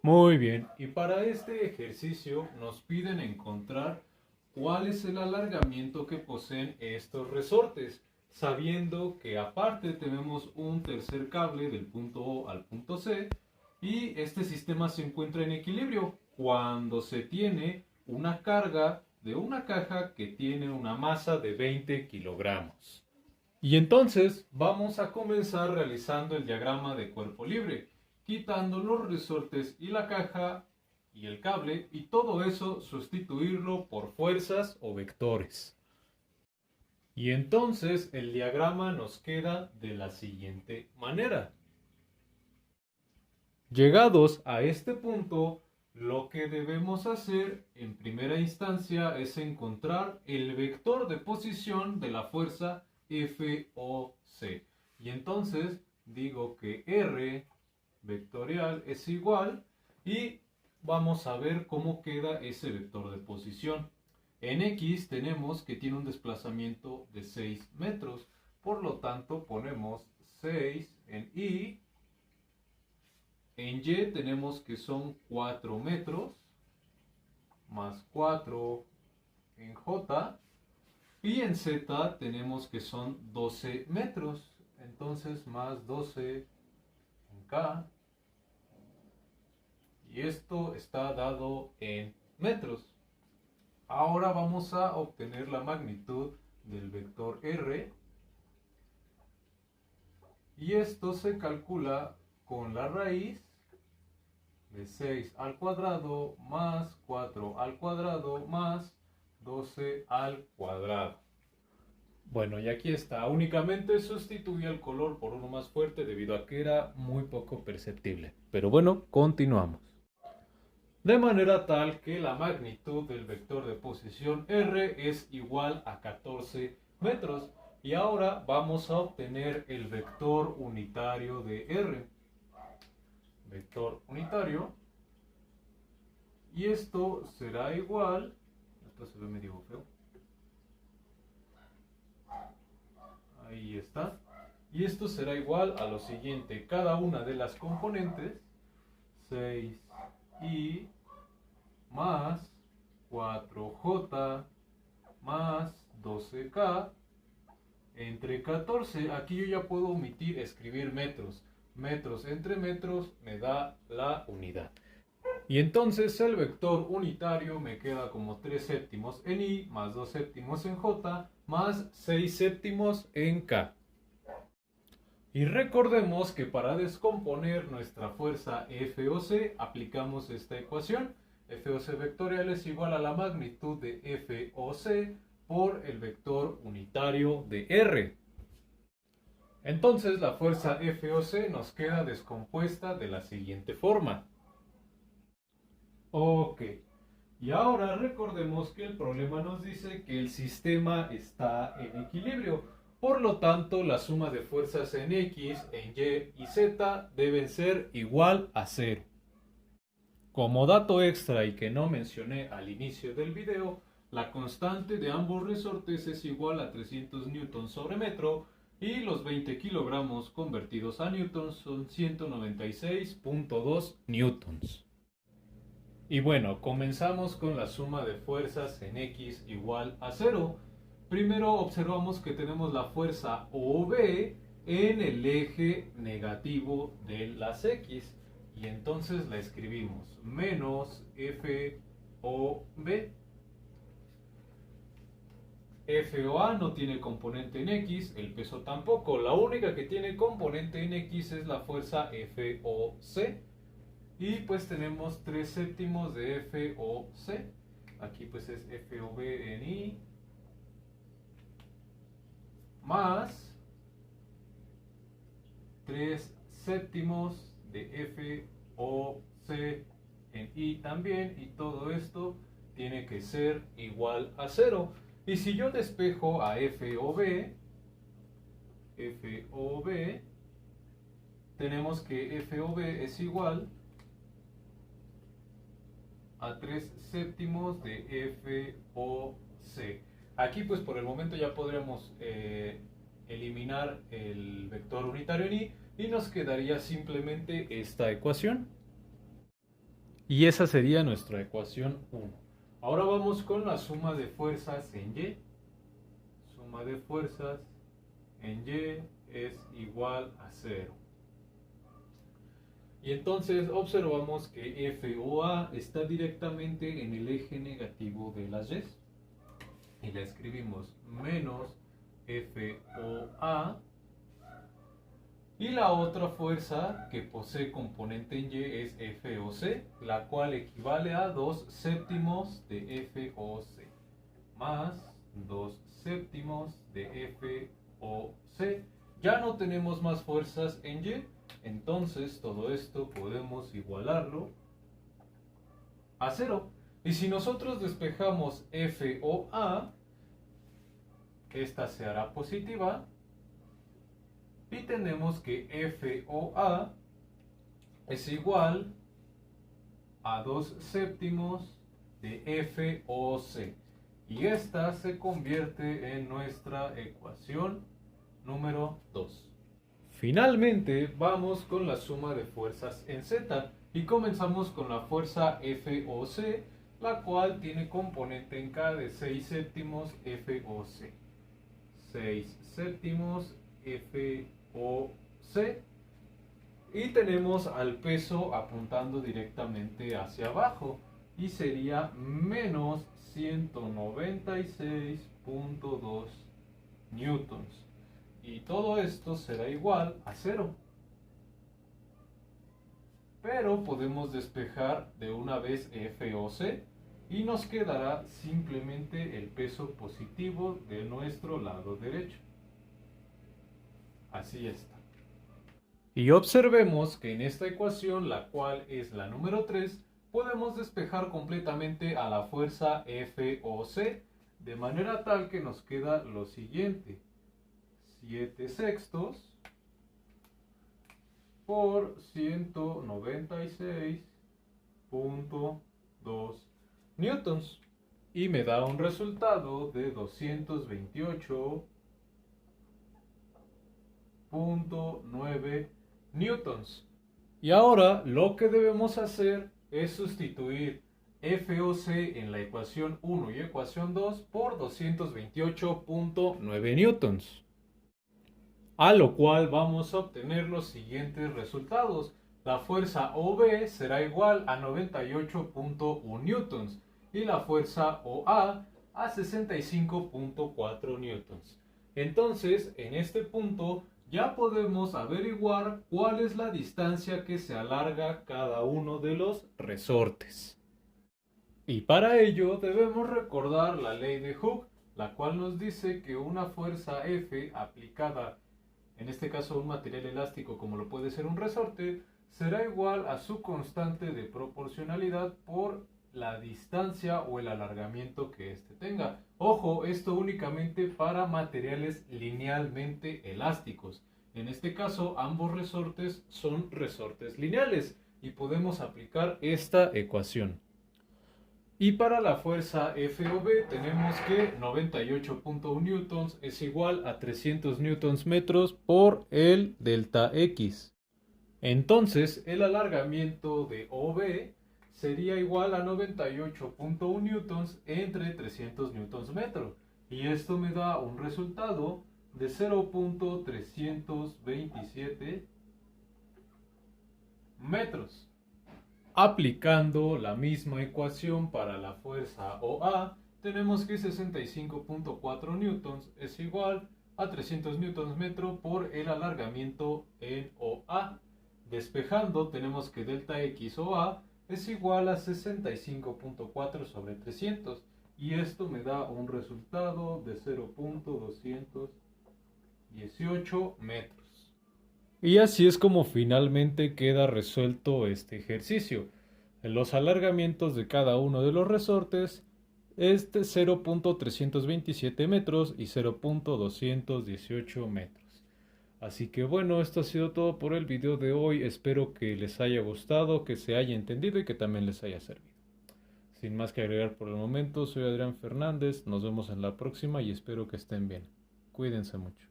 Muy bien, y para este ejercicio nos piden encontrar cuál es el alargamiento que poseen estos resortes, sabiendo que aparte tenemos un tercer cable del punto O al punto C y este sistema se encuentra en equilibrio cuando se tiene una carga de una caja que tiene una masa de 20 kilogramos. Y entonces vamos a comenzar realizando el diagrama de cuerpo libre, quitando los resortes y la caja y el cable y todo eso sustituirlo por fuerzas o vectores. Y entonces el diagrama nos queda de la siguiente manera. Llegados a este punto, lo que debemos hacer en primera instancia es encontrar el vector de posición de la fuerza FOC. Y entonces digo que R vectorial es igual y vamos a ver cómo queda ese vector de posición. En X tenemos que tiene un desplazamiento de 6 metros, por lo tanto ponemos 6 en Y. En Y tenemos que son 4 metros, más 4 en J, y en Z tenemos que son 12 metros, entonces más 12 en K, y esto está dado en metros. Ahora vamos a obtener la magnitud del vector R, y esto se calcula con la raíz de 6 al cuadrado más 4 al cuadrado más 12 al cuadrado. Bueno, y aquí está. Únicamente sustituí el color por uno más fuerte debido a que era muy poco perceptible. Pero bueno, continuamos. De manera tal que la magnitud del vector de posición R es igual a 14 metros. Y ahora vamos a obtener el vector unitario de R. Vector unitario. Y esto será igual, esto se ve medio feo, ahí está, y esto será igual a lo siguiente, cada una de las componentes, 6i más 4j más 12k entre 14, aquí yo ya puedo omitir escribir metros, metros entre metros me da la unidad. Y entonces el vector unitario me queda como 3 séptimos en I, más 2 séptimos en J, más 6 séptimos en K. Y recordemos que para descomponer nuestra fuerza FOC aplicamos esta ecuación. FOC vectorial es igual a la magnitud de FOC por el vector unitario de R. Entonces la fuerza FOC nos queda descompuesta de la siguiente forma. Ok, y ahora recordemos que el problema nos dice que el sistema está en equilibrio. Por lo tanto, la suma de fuerzas en X, en Y y Z deben ser igual a 0. Como dato extra y que no mencioné al inicio del video, la constante de ambos resortes es igual a 300 newtons sobre metro y los 20 kilogramos convertidos a newtons son 196.2 newtons. Y bueno, comenzamos con la suma de fuerzas en X igual a 0. Primero observamos que tenemos la fuerza OB en el eje negativo de las X. Y entonces la escribimos menos FOB. FOA no tiene componente en X, el peso tampoco. La única que tiene componente en X es la fuerza FOC. Y pues tenemos 3 séptimos de FOC. Aquí pues es FOB en I. Más 3 séptimos de FOC en I también. Y todo esto tiene que ser igual a 0. Y si yo despejo a FOB, tenemos que FOB es igual a 3 séptimos de FOC. Aquí pues por el momento ya podríamos eliminar el vector unitario en I y nos quedaría simplemente esta ecuación. Y esa sería nuestra ecuación 1. Ahora vamos con la suma de fuerzas en Y. Suma de fuerzas en Y es igual a 0. Y entonces observamos que FOA está directamente en el eje negativo de las Y. Y la escribimos menos FOA. Y la otra fuerza que posee componente en Y es FOC, la cual equivale a 2 séptimos de FOC más 2 séptimos de FOC. Ya no tenemos más fuerzas en Y, entonces todo esto podemos igualarlo a 0. Y si nosotros despejamos FOA, esta se hará positiva. Y tenemos que FOA es igual a 2 séptimos de FOC. Y esta se convierte en nuestra ecuación número 2. Finalmente vamos con la suma de fuerzas en Z. Y comenzamos con la fuerza FOC, la cual tiene componente en K de 6 séptimos FOC. 6 séptimos FOC. Y tenemos al peso apuntando directamente hacia abajo. Y sería menos 196.2 newtons. Y todo esto será igual a 0. Pero podemos despejar de una vez FOC y nos quedará simplemente el peso positivo de nuestro lado derecho. Así está. Y observemos que en esta ecuación, la cual es la número 3, podemos despejar completamente a la fuerza FOC, de manera tal que nos queda lo siguiente: 7 sextos por 196.2 newtons. Y me da un resultado de 228.9 newtons. Y ahora lo que debemos hacer es sustituir FOC en la ecuación 1 y ecuación 2 por 228.9 newtons. A lo cual vamos a obtener los siguientes resultados. La fuerza OB será igual a 98.1 newtons y la fuerza OA a 65.4 newtons. Entonces, en este punto ya podemos averiguar cuál es la distancia que se alarga cada uno de los resortes. Y para ello debemos recordar la ley de Hooke, la cual nos dice que una fuerza F aplicada, en este caso a un material elástico como lo puede ser un resorte, será igual a su constante de proporcionalidad por la distancia o el alargamiento que éste tenga. Ojo, esto únicamente para materiales linealmente elásticos. En este caso, ambos resortes son resortes lineales y podemos aplicar esta ecuación. Y para la fuerza FOB tenemos que 98.1 newtons es igual a 300 newtons metros por el delta X. Entonces, el alargamiento de OB sería igual a 98.1 newtons entre 300 newtons metro. Y esto me da un resultado de 0.327 metros. Aplicando la misma ecuación para la fuerza OA, tenemos que 65.4 newtons es igual a 300 newtons metro por el alargamiento en OA. Despejando, tenemos que delta X OA es igual a 65.4 sobre 300 y esto me da un resultado de 0.218 metros. Y así es como finalmente queda resuelto este ejercicio. Los alargamientos de cada uno de los resortes es de 0.327 metros y 0.218 metros. Así que bueno, esto ha sido todo por el video de hoy. Espero que les haya gustado, que se haya entendido y que también les haya servido. Sin más que agregar por el momento, soy Adrián Fernández. Nos vemos en la próxima y espero que estén bien. Cuídense mucho.